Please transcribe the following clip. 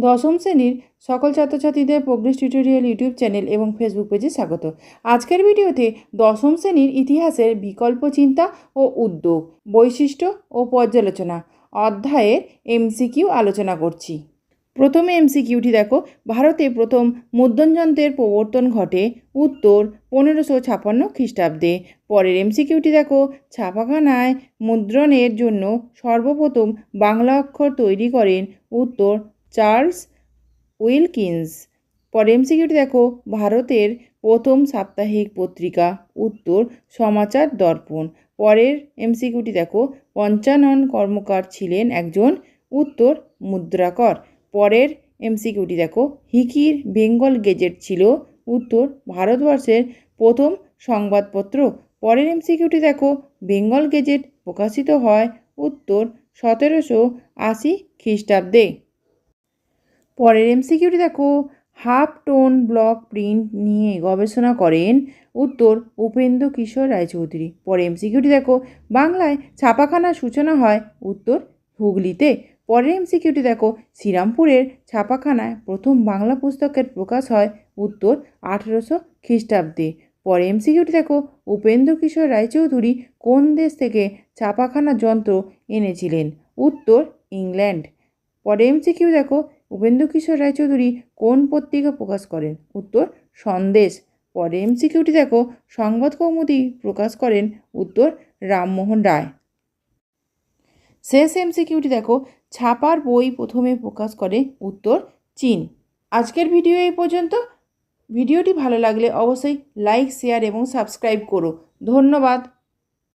দশম শ্রেণীর সকল ছাত্রছাত্রীদের প্রোগ্রেস টিউটোরিয়াল ইউটিউব চ্যানেল এবং ফেসবুক পেজে স্বাগত। আজকের ভিডিওতে দশম শ্রেণীর ইতিহাসের বিকল্প চিন্তা ও উদ্যোগ, বৈশিষ্ট্য ও পর্যালোচনা অধ্যায়ের এমসিকিউ আলোচনা করছি। প্রথমে এমসিকিউটি দেখো, ভারতে প্রথম মুদ্রণযন্ত্রের প্রবর্তন ঘটে উত্তর 1556 খ্রিস্টাব্দে। পরের এমসিকিউটি দেখো, ছাপাখানায় মুদ্রণের জন্য সর্বপ্রথম বাংলা অক্ষর তৈরি করেন উত্তর চার্লস উইলকিন্স। পরের এমসিকিউটি দেখো, ভারতের প্রথম সাপ্তাহিক পত্রিকা উত্তর সমাচার দর্পণ। পরের এমসিকিউটি দেখো, পঞ্চানন কর্মকার ছিলেন একজন উত্তর মুদ্রাকর। পরের এমসিকিউটি দেখো, হিকির বেঙ্গল গেজেট ছিল উত্তর ভারতবর্ষের প্রথম সংবাদপত্র। পরের এমসিকিউটি দেখো, বেঙ্গল গেজেট প্রকাশিত হয় উত্তর 1780 খ্রিস্টাব্দে। পরের এমসিকিউটি দেখো, হাফ টোন ব্লক প্রিন্ট নিয়ে গবেষণা করেন উত্তর উপেন্দ্র কিশোর রায়চৌধুরী। পরে এমসিকিউটি দেখো, বাংলায় ছাপাখানার সূচনা হয় উত্তর হুগলিতে। পরের এমসিকিউটি দেখো, শ্রীরামপুরের ছাপাখানায় প্রথম বাংলা পুস্তকের প্রকাশ হয় উত্তর 1800 খ্রিস্টাব্দে। পরে এমসিকিউটি দেখো, উপেন্দ্র কিশোর রায়চৌধুরী কোন দেশ থেকে ছাপাখানার যন্ত্র এনেছিলেন উত্তর ইংল্যান্ড। পরে এমসিকিউ দেখো, উপেন্দ্র কিশোর রায়চৌধুরী কোন পত্রিকা প্রকাশ করেন উত্তর সন্দেশ। পরে এমসিকিউটি দেখো, সংবাদ কৌমুদি প্রকাশ করেন উত্তর রামমোহন রায়। শেষ এমসিকিউটি দেখো, ছাপার বই প্রথমে প্রকাশ করে উত্তর চীন। আজকের ভিডিও এই পর্যন্ত। ভিডিওটি ভালো লাগলে অবশ্যই লাইক, শেয়ার এবং সাবস্ক্রাইব করো। ধন্যবাদ।